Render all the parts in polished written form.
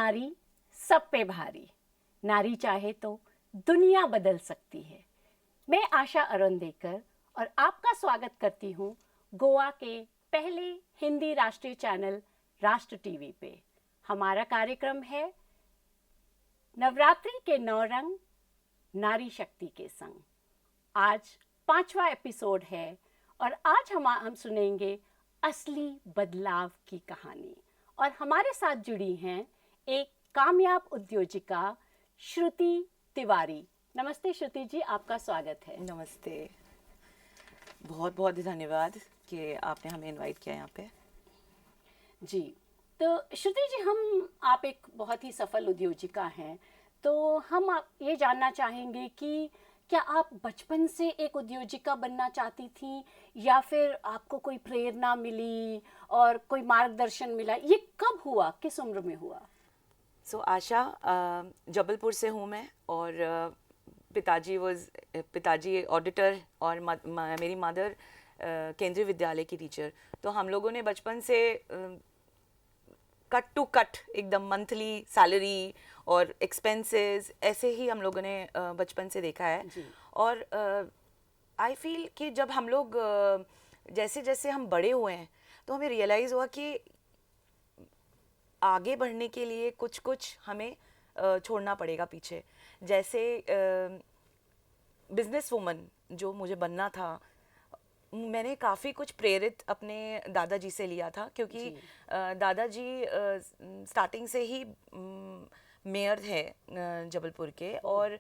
नारी सब पे भारी, नारी चाहे तो दुनिया बदल सकती है। मैं आशा अरुणदेकर और आपका स्वागत करती हूँ गोवा के पहले हिंदी राष्ट्रीय चैनल राष्ट्र टीवी पे। हमारा कार्यक्रम है नवरात्रि के 9 रंग, नारी शक्ति के संग। आज 5वां एपिसोड है और आज हम सुनेंगे असली बदलाव की कहानी। और हमारे साथ जुड़ी हैं एक कामयाब उद्योजिका श्रुति तिवारी। नमस्ते श्रुति जी, आपका स्वागत है। नमस्ते, बहुत बहुत धन्यवाद कि आपने हमें इनवाइट किया यहाँ पे। जी, तो श्रुति जी, आप एक बहुत ही सफल उद्योजिका हैं, तो हम आप ये जानना चाहेंगे कि क्या आप बचपन से एक उद्योजिका बनना चाहती थी या फिर आपको कोई प्रेरणा मिली और कोई मार्गदर्शन मिला? ये कब हुआ, किस उम्र में हुआ? आशा, जबलपुर से हूँ मैं और पिताजी ऑडिटर और मेरी मदर केंद्रीय विद्यालय की टीचर। तो हम लोगों ने बचपन से कट टू कट एकदम मंथली सैलरी और एक्सपेंसेस ऐसे ही हम लोगों ने बचपन से देखा है। और आई फील कि जब हम लोग जैसे जैसे हम बड़े हुए हैं तो हमें रियलाइज़ हुआ कि आगे बढ़ने के लिए कुछ कुछ हमें छोड़ना पड़ेगा पीछे। जैसे बिजनेस वूमन जो मुझे बनना था, मैंने काफ़ी कुछ प्रेरित अपने दादाजी से लिया था, क्योंकि दादाजी स्टार्टिंग से ही मेयर थे जबलपुर के। और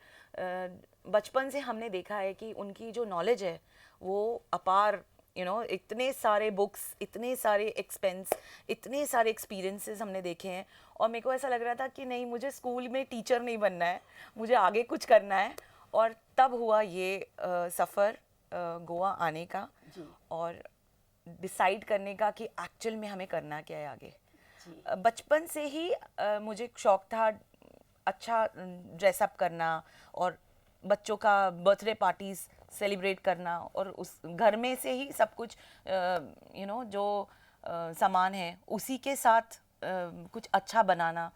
बचपन से हमने देखा है कि उनकी जो नॉलेज है वो अपार, इतने सारे बुक्स, इतने सारे एक्सपेंस, इतने सारे एक्सपीरियंसेस हमने देखे हैं। और मेरे को ऐसा लग रहा था कि नहीं, मुझे स्कूल में टीचर नहीं बनना है, मुझे आगे कुछ करना है। और तब हुआ ये सफ़र गोवा आने का और डिसाइड करने का कि एक्चुअल में हमें करना क्या है आगे। बचपन से ही मुझे शौक था अच्छा ड्रेसअप करना और बच्चों का बर्थडे पार्टीज सेलिब्रेट करना, और उस घर में से ही सब कुछ जो सामान है उसी के साथ कुछ अच्छा बनाना।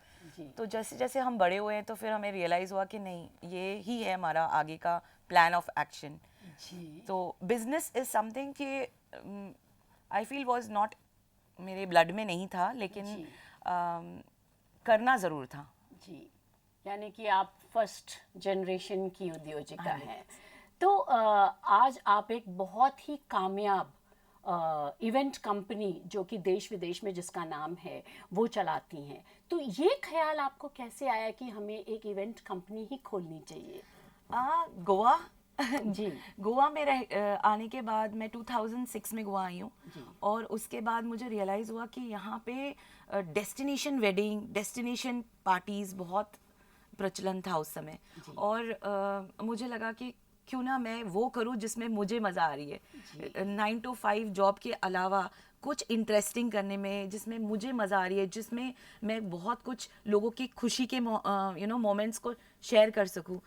तो जैसे जैसे हम बड़े हुए हैं तो फिर हमें रियलाइज़ हुआ कि नहीं, ये ही है हमारा आगे का प्लान ऑफ एक्शन। तो बिजनेस इज़ समथिंग कि आई फील वॉज नॉट मेरे ब्लड में नहीं था, लेकिन करना ज़रूर था। जी, यानी कि आप फर्स्ट जनरेशन की उद्योजिका हैं। तो आज आप एक बहुत ही कामयाब इवेंट कंपनी, जो कि देश विदेश में जिसका नाम है, वो चलाती हैं। तो ये ख्याल आपको कैसे आया कि हमें एक इवेंट कंपनी ही खोलनी चाहिए? गोवा जी, गोवा में आने के बाद मैं 2006 में गोवा आई हूँ। और उसके बाद मुझे रियलाइज़ हुआ कि यहाँ पे डेस्टिनेशन वेडिंग, डेस्टिनेशन पार्टीज़ बहुत प्रचलन था उस समय। और मुझे लगा कि क्यों ना मैं वो करूँ जिसमें मुझे मज़ा आ रही है। 9 to 5 जॉब के अलावा कुछ इंटरेस्टिंग करने में, जिसमें मुझे मज़ा आ रही है, जिसमें मैं बहुत कुछ लोगों की खुशी के मोमेंट्स को शेयर कर सकूँ।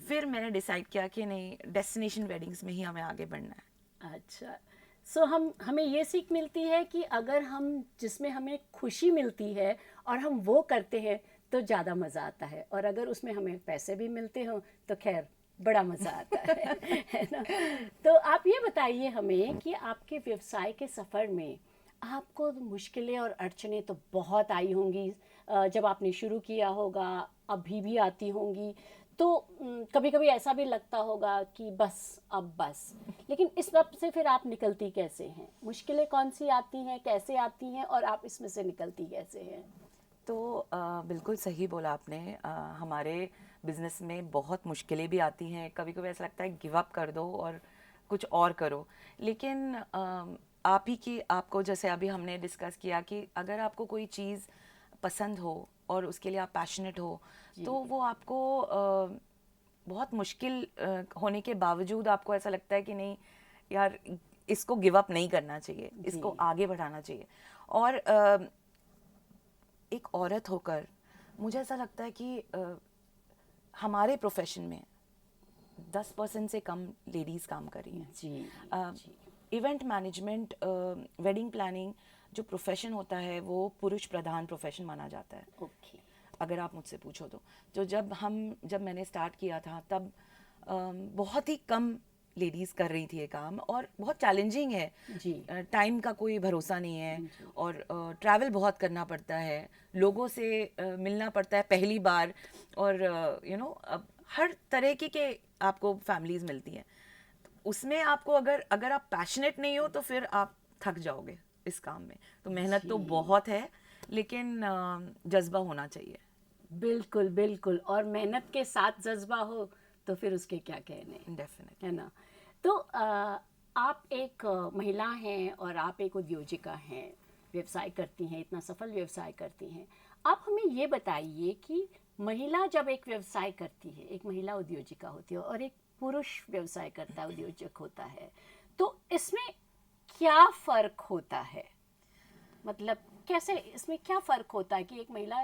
फिर मैंने डिसाइड किया कि नहीं, डेस्टिनेशन वेडिंग्स में ही हमें आगे बढ़ना है। अच्छा, सो हमें ये सीख मिलती है कि अगर हम जिसमें हमें खुशी मिलती है और हम वो करते हैं तो ज़्यादा मज़ा आता है, और अगर उसमें हमें पैसे भी मिलते हों तो खैर बड़ा मज़ा आता है ना? तो आप ये बताइए हमें कि आपके व्यवसाय के सफ़र में आपको मुश्किलें और अड़चनें तो बहुत आई होंगी, जब आपने शुरू किया होगा, अभी भी आती होंगी। तो कभी कभी ऐसा भी लगता होगा कि बस, लेकिन इस वक्त से फिर आप निकलती कैसे हैं? मुश्किलें कौन सी आती हैं, कैसे आती हैं, और आप इसमें से निकलती कैसे हैं? तो बिल्कुल सही बोला आपने। हमारे बिज़नेस में बहुत मुश्किलें भी आती हैं। कभी कभी ऐसा लगता है गिव अप कर दो और कुछ और करो। लेकिन आप ही की आपको, जैसे अभी हमने डिस्कस किया, कि अगर आपको कोई चीज़ पसंद हो और उसके लिए आप पैशनेट हो, तो वो आपको बहुत मुश्किल होने के बावजूद आपको ऐसा लगता है कि नहीं यार, इसको गिव अप नहीं करना चाहिए, इसको आगे बढ़ाना चाहिए। और एक औरत होकर मुझे ऐसा लगता है कि हमारे प्रोफेशन में 10% से कम लेडीज़ काम कर रही हैं। इवेंट मैनेजमेंट, वेडिंग प्लानिंग जो प्रोफेशन होता है वो पुरुष प्रधान प्रोफेशन माना जाता है। अगर आप मुझसे पूछो तो जब मैंने स्टार्ट किया था तब बहुत ही कम लेडीज़ कर रही थी ये काम, और बहुत चैलेंजिंग है। जी टाइम का कोई भरोसा नहीं है, और ट्रैवल बहुत करना पड़ता है, लोगों से मिलना पड़ता है पहली बार, और अब हर तरह के आपको फैमिलीज मिलती हैं। उसमें आपको अगर आप पैशनेट नहीं हो तो फिर आप थक जाओगे इस काम में। तो मेहनत तो जी बहुत है, लेकिन जज्बा होना चाहिए। बिल्कुल बिल्कुल, और मेहनत के साथ जज्बा हो तो फिर उसके क्या कहने, डेफिनेट। है ना। तो आप एक महिला हैं और आप एक उद्योजिका हैं, व्यवसाय करती हैं, इतना सफल व्यवसाय करती हैं। आप हमें ये बताइए कि महिला जब एक व्यवसाय करती है, एक महिला उद्योजिका होती है और एक पुरुष व्यवसाय करता है, उद्योजक होता है, तो इसमें क्या फ़र्क होता है? मतलब कैसे इसमें क्या फ़र्क होता है कि एक महिला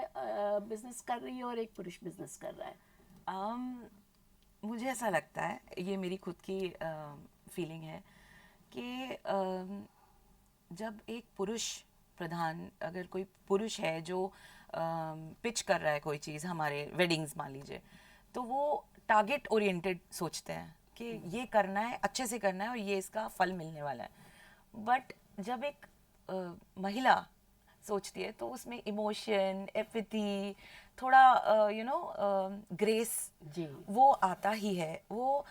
बिजनेस कर रही है और एक पुरुष बिजनेस कर रहा है? मुझे ऐसा लगता है, ये मेरी खुद की फीलिंग है कि जब एक पुरुष प्रधान, अगर कोई पुरुष है जो पिच कर रहा है कोई चीज़, हमारे वेडिंग्स मान लीजिए, तो वो टारगेट ओरिएंटेड सोचते हैं कि ये करना है, अच्छे से करना है, और ये इसका फल मिलने वाला है। बट जब एक महिला सोचती है तो उसमें इमोशन, एपैथी, थोड़ा ग्रेस, जी वो आता ही है। वो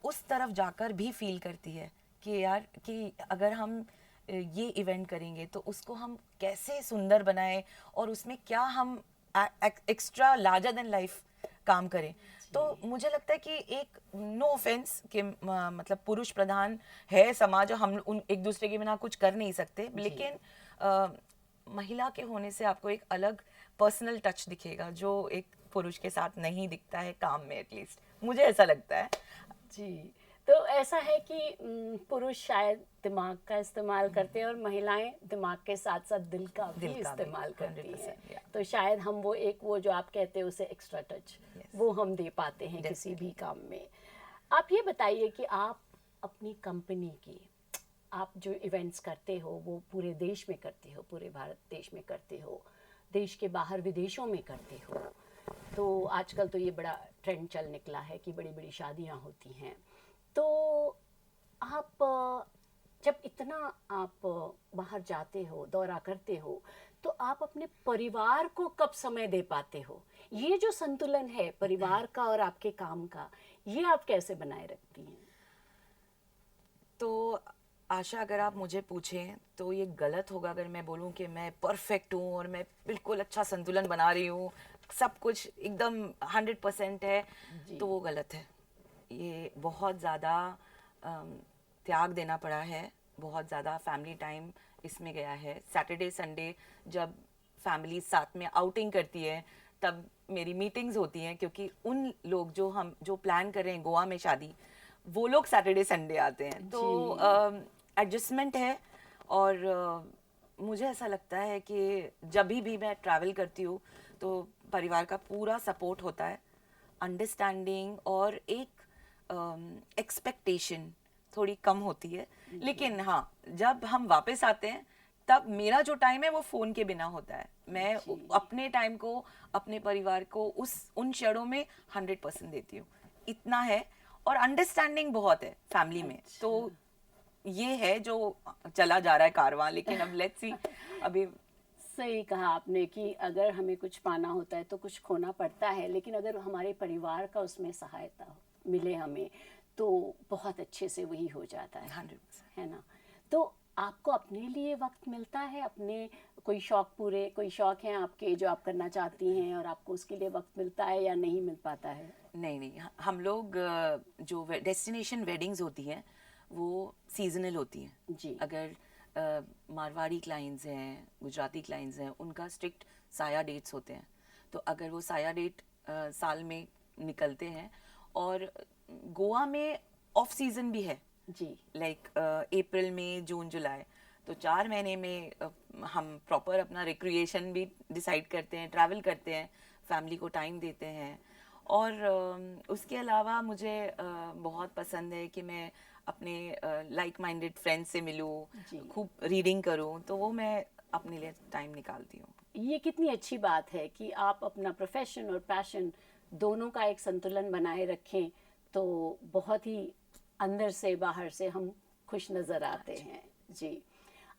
उस तरफ जाकर भी फील करती है कि यार, कि अगर हम ये इवेंट करेंगे तो उसको हम कैसे सुंदर बनाएं, और उसमें क्या हम एक्स्ट्रा लार्जर देन लाइफ काम करें। तो मुझे लगता है कि एक, नो ऑफेंस कि मतलब पुरुष प्रधान है समाज, और हम एक दूसरे के बिना कुछ कर नहीं सकते, लेकिन महिला के होने से आपको एक अलग पर्सनल टच दिखेगा जो एक पुरुष के साथ नहीं दिखता है काम में, एटलीस्ट मुझे ऐसा लगता है। जी। तो ऐसा है कि पुरुष शायद दिमाग का इस्तेमाल करते हैं और महिलाएं दिमाग के साथ साथ दिल का भी दिल का भी, इस्तेमाल करती हैं। 100%, yeah. तो शायद हम वो जो आप कहते हैं उसे एक्स्ट्रा टच, Yes. वो हम दे पाते हैं किसी भी काम में। आप ये बताइए कि आप अपनी कंपनी की, आप जो इवेंट्स करते हो वो पूरे देश में करते हो, पूरे भारत देश में करते हो, देश के बाहर विदेशों में करते हो। तो आजकल तो ये बड़ा ट्रेंड चल निकला है कि बड़ी बड़ी शादियां होती हैं। तो आप जब इतना आप बाहर जाते हो, दौरा करते हो, तो आप अपने परिवार को कब समय दे पाते हो? ये जो संतुलन है परिवार का और आपके काम का, ये आप कैसे बनाए रखती हैं? तो आशा, अगर आप मुझे पूछें तो ये गलत होगा अगर मैं बोलूं कि मैं परफेक्ट हूँ और मैं बिल्कुल अच्छा संतुलन बना रही हूँ, सब कुछ एकदम 100% है, तो वो गलत है। ये बहुत ज़्यादा त्याग देना पड़ा है, बहुत ज़्यादा फैमिली टाइम इसमें गया है। सैटरडे संडे जब फैमिली साथ में आउटिंग करती है तब मेरी मीटिंग्स होती हैं, क्योंकि उन लोग जो प्लान कर रहे हैं गोवा में शादी, वो लोग सैटरडे संडे आते हैं। तो एडजस्टमेंट है, और मुझे ऐसा लगता है कि जब भी मैं ट्रैवल करती हूँ तो परिवार का पूरा सपोर्ट होता है, अंडरस्टैंडिंग, और एक एक्सपेक्टेशन थोड़ी कम होती है। लेकिन हाँ, जब हम वापस आते हैं तब मेरा जो टाइम है वो फ़ोन के बिना होता है। मैं अपने टाइम को, अपने परिवार को उन क्षणों में 100% देती हूँ। इतना है, और अंडरस्टैंडिंग बहुत है फैमिली में। तो ये है जो चला जा रहा है कारवां, लेकिन अब लेट्स सी। अभी सही कहा आपने कि अगर हमें कुछ पाना होता है तो कुछ खोना पड़ता है, लेकिन अगर हमारे परिवार का उसमें सहायता मिले हमें तो बहुत अच्छे से वही हो जाता 100%। है ना। तो आपको अपने लिए वक्त मिलता है, अपने कोई शौक हैं आपके जो आप करना चाहती हैं और आपको उसके लिए वक्त मिलता है या नहीं मिल पाता है? नहीं, हम लोग जो डेस्टिनेशन वेडिंग्स होती हैं वो सीजनल होती हैं। जी अगर मारवाड़ी क्लाइंट्स हैं, गुजराती क्लाइंट्स हैं, उनका स्ट्रिक्ट साया डेट्स होते हैं। तो अगर वो साया डेट साल में निकलते हैं, और गोवा में ऑफ सीजन भी है, जी लाइक अप्रैल में, जून, जुलाई, तो 4 महीने में हम प्रॉपर अपना रिक्रिएशन भी डिसाइड करते हैं, ट्रैवल करते हैं, फैमिली को टाइम देते हैं। और उसके अलावा मुझे बहुत पसंद है कि मैं अपने लाइक माइंडेड फ्रेंड्स से मिलूं, खूब रीडिंग करूं, तो वो मैं अपने लिए टाइम निकालती हूँ। ये कितनी अच्छी बात है कि आप अपना प्रोफेशन और पैशन दोनों का एक संतुलन बनाए रखें, तो बहुत ही अंदर से बाहर से हम खुश नज़र आते हैं। जी,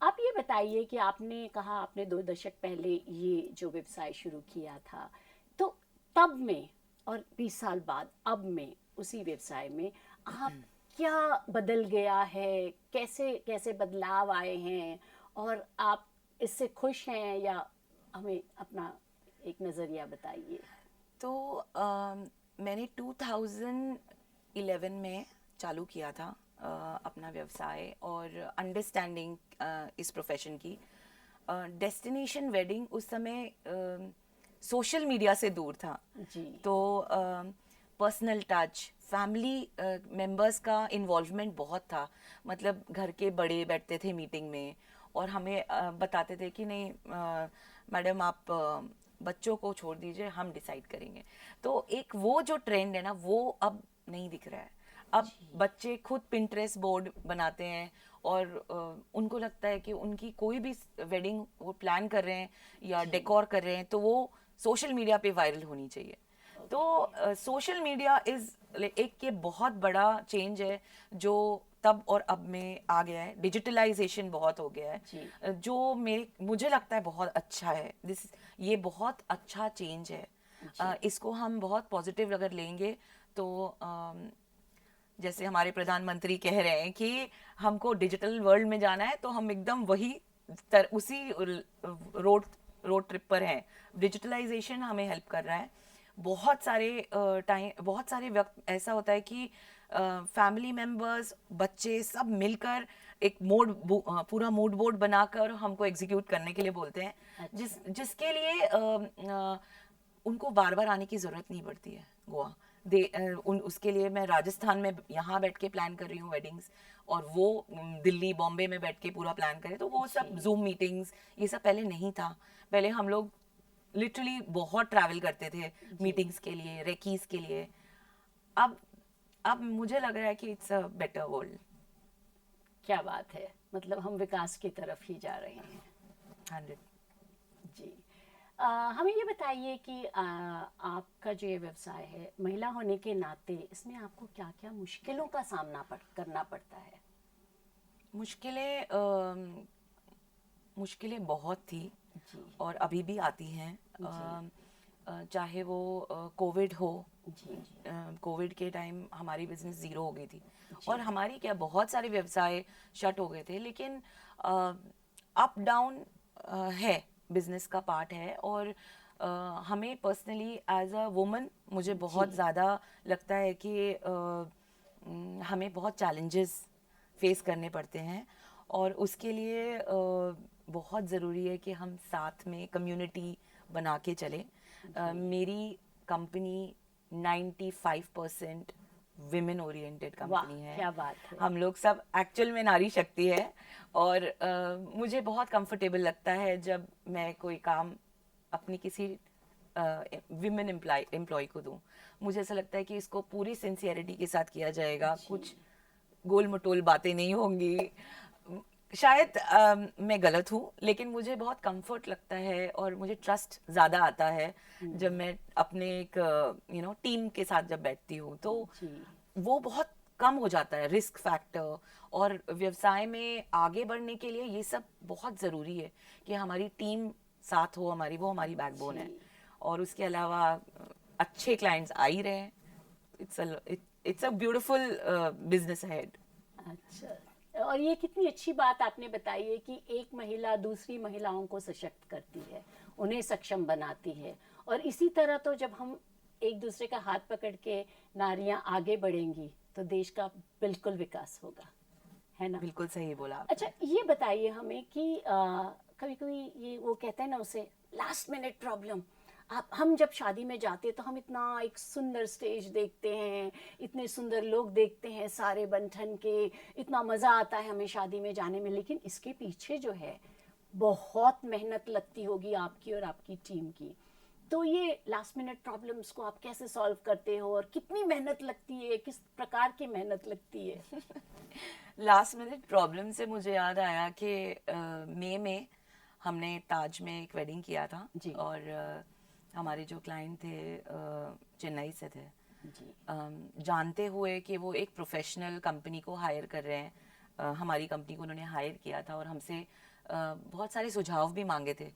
आप ये बताइए कि आपने कहा आपने 2 दशक पहले ये जो व्यवसाय शुरू किया था, तो तब में और 20 साल बाद अब में उसी व्यवसाय में आप क्या बदल गया है, कैसे कैसे बदलाव आए हैं, और आप इससे खुश हैं या हमें अपना एक नज़रिया बताइए। तो मैंने 2011 में चालू किया था अपना व्यवसाय, और अंडरस्टैंडिंग इस प्रोफेशन की। डेस्टिनेशन वेडिंग उस समय सोशल मीडिया से दूर था, जी तो पर्सनल टच, फैमिली मेंबर्स का इन्वॉल्वमेंट बहुत था। मतलब घर के बड़े बैठते थे मीटिंग में और हमें बताते थे कि नहीं मैडम आप बच्चों को छोड़ दीजिए, हम डिसाइड करेंगे। तो एक वो जो ट्रेंड है ना, वो अब नहीं दिख रहा है। अब बच्चे खुद पिंटरेस्ट बोर्ड बनाते हैं और उनको लगता है कि उनकी कोई भी वेडिंग वो प्लान कर रहे हैं या डेकोर कर रहे हैं तो वो सोशल मीडिया पे वायरल होनी चाहिए। तो सोशल मीडिया इज एक ये बहुत बड़ा चेंज है जो तब और अब में आ गया है। डिजिटलाइजेशन बहुत हो गया है, जो मुझे लगता है बहुत अच्छा है। ये बहुत अच्छा चेंज है। इसको हम बहुत पॉजिटिव अगर लेंगे तो जैसे हमारे प्रधानमंत्री कह रहे हैं कि हमको डिजिटल वर्ल्ड में जाना है, तो हम एकदम उसी रोड ट्रिप पर हैं। डिजिटलाइजेशन हमें हेल्प कर रहा है। बहुत सारे वक्त ऐसा होता है कि फैमिली मेंबर्स, बच्चे सब मिलकर एक पूरा मूड बोर्ड बनाकर हमको एग्जीक्यूट करने के लिए बोलते हैं। जिसके लिए उनको बार बार आने की ज़रूरत नहीं पड़ती है गोवा। उसके लिए मैं राजस्थान में यहाँ बैठ के प्लान कर रही हूँ वेडिंग्स, और वो दिल्ली बॉम्बे में बैठ के पूरा प्लान करें। तो वो सब जूम मीटिंग्स, ये सब पहले नहीं था। पहले हम लोग लिटरली बहुत ट्रैवल करते थे मीटिंग्स के लिए, रेकीज के लिए। अब मुझे लग रहा है कि इट्स अ बेटर वर्ल्ड। क्या बात है, मतलब हम विकास की तरफ ही जा रहे हैं। 100। जी, हमें ये बताइए कि आपका जो ये व्यवसाय है, महिला होने के नाते इसमें आपको क्या क्या मुश्किलों का सामना करना पड़ता है? मुश्किलें बहुत थी जी और अभी भी आती हैं। जी चाहे वो कोविड हो। जी कोविड के टाइम हमारी बिजनेस ज़ीरो हो गई थी, और हमारी क्या बहुत सारे व्यवसाय शट हो गए थे। लेकिन अप डाउन है, बिजनेस का पार्ट है। और हमें पर्सनली एज अ वुमन मुझे बहुत ज़्यादा लगता है कि हमें बहुत चैलेंजेस फेस करने पड़ते हैं, और उसके लिए बहुत ज़रूरी है कि हम साथ में कम्युनिटी बना के चलें। मेरी कंपनी 95% विमेन ओरिएंटेड कंपनी है। क्या बात है। हम लोग सब एक्चुअल में नारी शक्ति है, और मुझे बहुत कंफर्टेबल लगता है जब मैं कोई काम अपनी किसी विमेन एम्प्लॉय को दूं। मुझे ऐसा लगता है कि इसको पूरी सिंसियरिटी के साथ किया जाएगा, कुछ गोल मटोल बातें नहीं होंगी। शायद मैं गलत हूँ, लेकिन मुझे बहुत कंफर्ट लगता है और मुझे ट्रस्ट ज़्यादा आता है जब मैं अपने एक टीम के साथ जब बैठती हूँ। तो वो बहुत कम हो जाता है रिस्क फैक्टर। और व्यवसाय में आगे बढ़ने के लिए ये सब बहुत ज़रूरी है कि हमारी टीम साथ हो, वो हमारी बैकबोन है। और उसके अलावा अच्छे क्लाइंट्स आ ही रहे हैं। It's a beautiful business ahead. अच्छा, और ये कितनी अच्छी बात आपने बताई है कि एक महिला दूसरी महिलाओं को सशक्त करती है, उन्हें सक्षम बनाती है। और इसी तरह तो जब हम एक दूसरे का हाथ पकड़ के नारियां आगे बढ़ेंगी तो देश का बिल्कुल विकास होगा, है ना? बिल्कुल सही बोला आपने। अच्छा, ये बताइए हमें कि कभी कभी ये वो कहते हैं ना उसे लास्ट मिनट प्रॉब्लम। हम जब शादी में जाते हैं तो हम इतना एक सुंदर स्टेज देखते हैं, इतने सुंदर लोग देखते हैं सारे बन ठन के, इतना मज़ा आता है हमें शादी में जाने में। लेकिन इसके पीछे जो है बहुत मेहनत लगती होगी आपकी और आपकी टीम की। तो ये लास्ट मिनट प्रॉब्लम्स को आप कैसे सॉल्व करते हो और कितनी मेहनत लगती है, किस प्रकार की मेहनत लगती है? लास्ट मिनट प्रॉब्लम से मुझे याद आया कि मई में हमने ताज में एक वेडिंग किया था जी। और हमारे जो क्लाइंट थे चेन्नई से थे। जी। जानते हुए कि वो एक प्रोफेशनल कंपनी को हायर कर रहे हैं, हमारी कंपनी को उन्होंने हायर किया था और हमसे बहुत सारे सुझाव भी मांगे थे,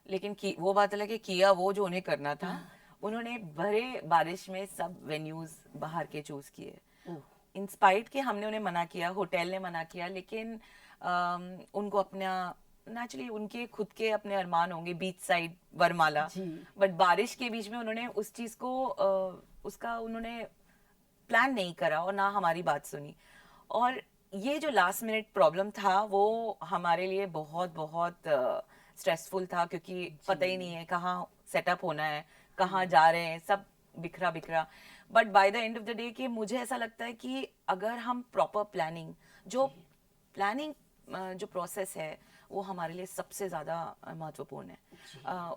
लेकिन वो बात अलग है, किया वो जो उन्हें करना था। उन्होंने भरे बारिश में सब वेन्यूज बाहर के चूज किए, ओह, इंस्पाइट कि हमने उन्हें मना किया, होटल ने मना किया, लेकिन उनको अपना नेचुरली उनके खुद के अपने अरमान होंगे, बीच साइड वरमाला, जी। बट बारिश के बीच में उन्होंने उस चीज को उसका उन्होंने प्लान नहीं करा और ना हमारी बात सुनी। और ये जो लास्ट मिनट प्रॉब्लम था वो हमारे लिए बहुत बहुत स्ट्रेसफुल था, क्योंकि पता ही नहीं है कहाँ सेटअप होना है, कहाँ जा रहे हैं, सब बिखरा बिखरा। But by the end of the day कि मुझे ऐसा लगता है कि अगर हम प्रॉपर प्लानिंग जो प्रोसेस है वो हमारे लिए सबसे ज़्यादा महत्वपूर्ण है।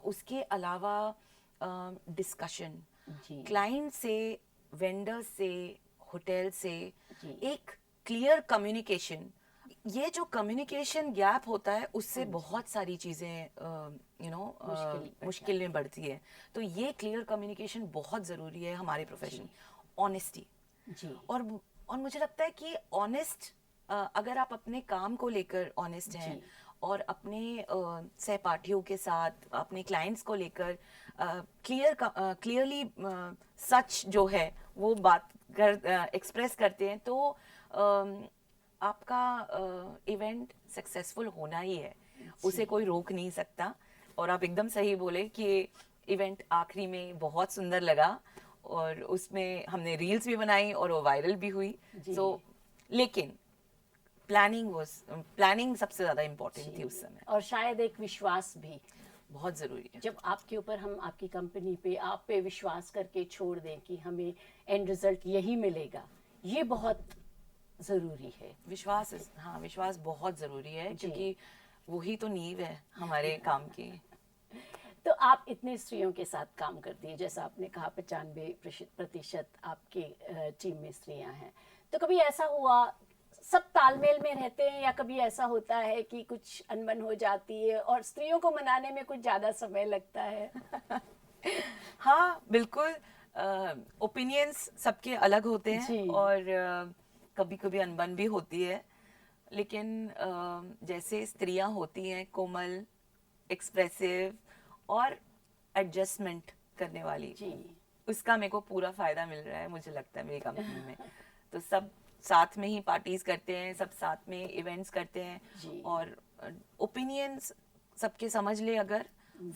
उसके अलावा डिस्कशन जी। क्लाइंट से, वेंडर से, होटल से, जी। एक क्लियर कम्युनिकेशन, ये जो कम्युनिकेशन गैप होता है उससे बहुत सारी चीज़ें मुश्किल में बढ़ती है। तो ये क्लियर कम्युनिकेशन बहुत ज़रूरी है हमारे प्रोफेशन। ऑनेस्टी, जी। और मुझे लगता है कि ऑनेस्ट, अगर आप अपने काम को लेकर ऑनेस्ट हैं जी। और अपने सहपाठियों के साथ, अपने क्लाइंट्स को लेकर क्लियरली सच जो है वो बात एक्सप्रेस करते हैं, तो आपका इवेंट सक्सेसफुल होना ही है, उसे कोई रोक नहीं सकता। और आप एकदम सही बोले कि इवेंट आखिरी में बहुत सुंदर लगा और उसमें हमने रील्स भी बनाई और वो वायरल भी हुई। सो लेकिन प्लानिंग सबसे ज़्यादा इम्पोर्टेंट थी उस समय, और शायद एक विश्वास भी बहुत ज़रूरी है। जब आपके ऊपर हम आपकी कंपनी पे, आप पे विश्वास करके छोड़ दें कि हमें एंड रिजल्ट यही मिलेगा, ये बहुत ज़रूरी है। विश्वास बहुत ज़रूरी है, क्योंकि वही तो नींव है हमारे काम की। तो आप इतने स्त्रियों के साथ काम करती हैं, जैसा आपने कहा 95% आपके टीम में स्त्रियां हैं, तो कभी ऐसा हुआ, सब तालमेल में रहते हैं, या कभी ऐसा होता है कि कुछ अनबन हो जाती है और स्त्रियों को मनाने में कुछ ज़्यादा समय लगता है? हाँ बिल्कुल, ओपिनियंस सबके अलग होते हैं जी। और कभी कभी अनबन भी होती है, लेकिन जैसे स्त्रियां होती हैं कोमल, एक्सप्रेसिव और एडजस्टमेंट करने वाली, जी। उसका मेरे को पूरा फायदा मिल रहा है, मुझे लगता है मेरी कंपनी में। तो सब साथ में ही पार्टीज करते हैं, सब साथ में इवेंट्स करते हैं, जी। और ओपिनियंस सबके समझ ले अगर,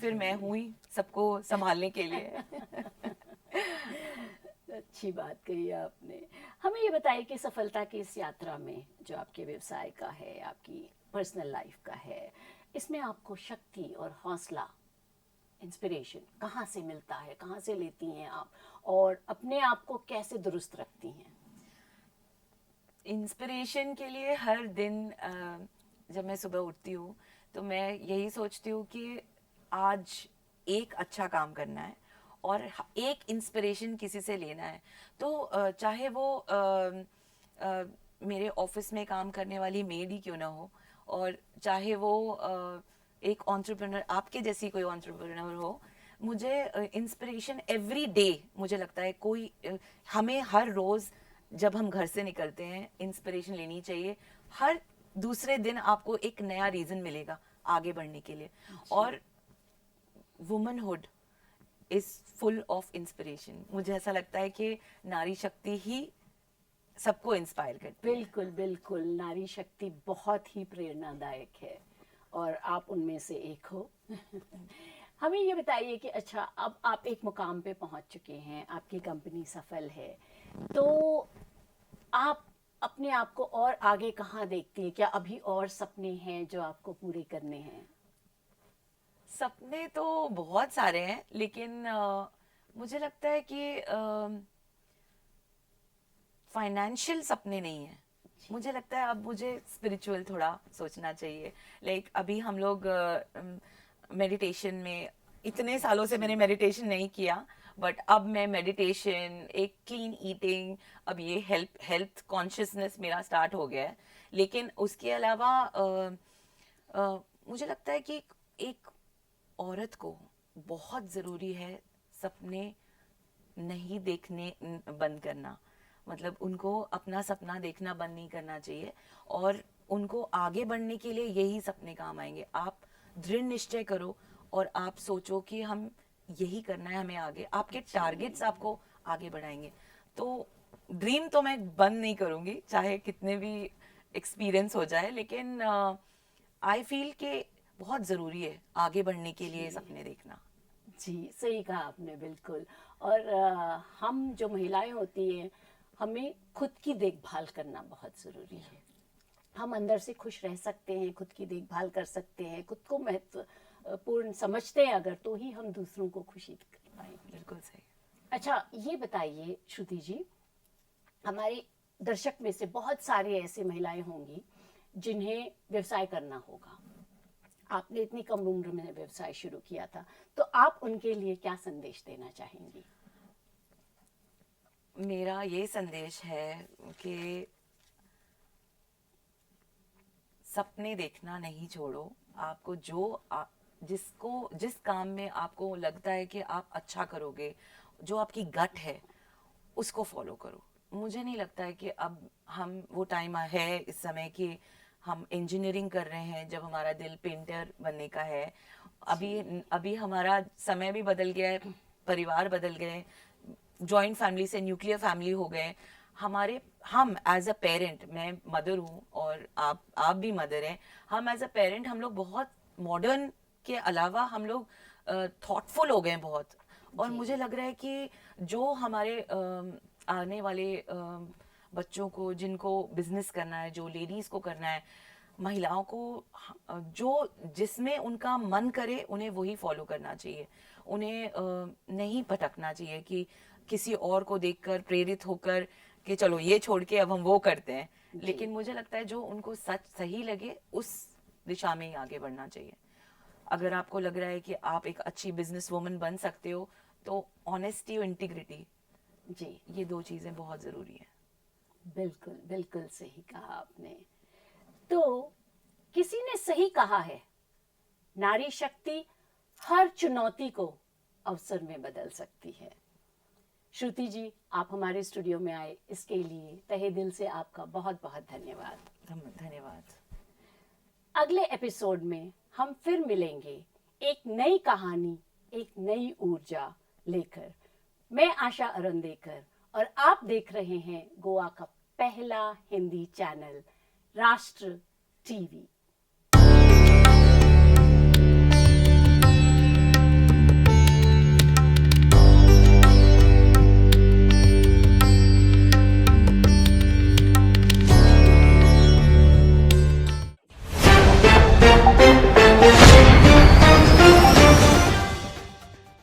फिर मैं हुई सबको संभालने के लिए। अच्छी बात कही आपने। हमें ये बताइए कि सफलता की इस यात्रा में, जो आपके व्यवसाय का है, आपकी पर्सनल लाइफ का है, इसमें आपको शक्ति और हौसला, इंस्पिरेशन कहाँ से मिलता है, कहाँ से लेती हैं आप, और अपने आप को कैसे दुरुस्त रखती हैं? इंस्पिरेशन के लिए हर दिन जब मैं सुबह उठती हूँ तो मैं यही सोचती हूँ कि आज एक अच्छा काम करना है और एक इंस्पिरेशन किसी से लेना है। तो चाहे वो मेरे ऑफिस में काम करने वाली मेड ही क्यों ना हो, और चाहे वो एक एंटरप्रेन्योर, आपके जैसी कोई एंटरप्रेन्योर हो, मुझे इंस्पिरेशन एवरी डे, मुझे लगता है कोई हमें हर रोज़ जब हम घर से निकलते हैं इंस्पिरेशन लेनी चाहिए। हर दूसरे दिन आपको एक नया रीज़न मिलेगा आगे बढ़ने के लिए, और womanhood is full of inspiration. मुझे ऐसा लगता है कि नारी शक्ति ही सबको इंस्पायर करती है। बिल्कुल बिल्कुल, नारी शक्ति बहुत ही प्रेरणादायक है और आप उनमें से एक हो। हमें ये बताइए कि अच्छा, अब आप एक मुकाम पे पहुंच चुके हैं, आपकी कंपनी सफल है, तो आप अपने आप को और आगे कहाँ देखती हैं? क्या अभी और सपने हैं जो आपको पूरे करने हैं? सपने तो बहुत सारे हैं, लेकिन मुझे लगता है कि फाइनेंशियल सपने नहीं है। मुझे लगता है अब मुझे स्पिरिचुअल थोड़ा सोचना चाहिए। लाइक अभी हम लोग मेडिटेशन में, इतने सालों से मैंने मेडिटेशन नहीं किया, बट अब मैं मेडिटेशन, एक क्लीन ईटिंग, अब ये हेल्थ कॉन्शियसनेस मेरा स्टार्ट हो गया है। लेकिन उसके अलावा मुझे लगता है कि एक औरत को बहुत ज़रूरी है सपने नहीं देखने बंद करना, मतलब उनको अपना सपना देखना बंद नहीं करना चाहिए, और उनको आगे बढ़ने के लिए यही सपने काम आएंगे। आप दृढ़ निश्चय करो और आप सोचो कि हम यही करना है हमें आगे, आपके टारगेट्स आपको आगे बढ़ाएंगे। तो ड्रीम तो मैं बंद नहीं करूँगी चाहे कितने भी एक्सपीरियंस हो जाए, लेकिन आई फील कि बहुत ज़रूरी है आगे बढ़ने के लिए सपने देखना। जी, सही कहा आपने बिल्कुल। और हम जो महिलाएं होती हैं, हमें खुद की देखभाल करना बहुत ज़रूरी है। हम अंदर से खुश रह सकते हैं, खुद की देखभाल कर सकते हैं, खुद को महत्वपूर्ण समझते हैं अगर, तो ही हम दूसरों को खुशी कर पाएंगे। बिल्कुल सही। अच्छा, ये बताइए श्रुति जी, हमारे दर्शक में से बहुत सारी ऐसी महिलाएं होंगी जिन्हें व्यवसाय करना होगा। आपने इतनी कम उम्र में व्यवसाय शुरू किया था, तो आप उनके लिए क्या संदेश देना चाहेंगी? मेरा ये संदेश है कि सपने देखना नहीं छोड़ो। आपको जिस काम में आपको लगता है कि आप अच्छा करोगे, जो आपकी गट है, उसको फॉलो करो। मुझे नहीं लगता है कि अब हम वो टाइम है इस समय कि हम इंजीनियरिंग कर रहे हैं जब हमारा दिल पेंटर बनने का है। अभी अभी हमारा समय भी बदल गया है, परिवार बदल गए, जॉइंट फैमिली से न्यूक्लियर फैमिली हो गए। हम एज अ पेरेंट, मैं मदर हूँ और आप भी मदर हैं, हम एज अ पेरेंट हम लोग बहुत मॉडर्न के अलावा हम लोग थॉटफुल हो गए बहुत। और मुझे लग रहा है कि जो हमारे आने वाले बच्चों को, जिनको बिजनेस करना है, जो लेडीज को करना है, महिलाओं को जो जिसमें उनका मन करे उन्हें वही फॉलो करना चाहिए। उन्हें नहीं भटकना चाहिए कि किसी और को देखकर प्रेरित होकर कि चलो ये छोड़ के अब हम वो करते हैं। लेकिन मुझे लगता है जो उनको सच सही लगे उस दिशा में ही आगे बढ़ना चाहिए। अगर आपको लग रहा है कि आप एक अच्छी बिजनेस वुमन बन सकते हो, तो ऑनेस्टी और इंटीग्रिटी, जी, ये दो चीज़ें बहुत ज़रूरी हैं। बिल्कुल बिल्कुल सही कहा आपने। तो किसी ने सही कहा है, नारी शक्ति हर चुनौती को अवसर में बदल सकती है। श्रुति जी, आप हमारे स्टूडियो में आए, इसके लिए तहे दिल से आपका बहुत बहुत धन्यवाद। धन्यवाद। अगले एपिसोड में हम फिर मिलेंगे, एक नई कहानी, एक नई ऊर्जा लेकर। मैं आशा अरुंदेकर और आप देख रहे हैं गोवा का पहला हिंदी चैनल, राष्ट्र टीवी।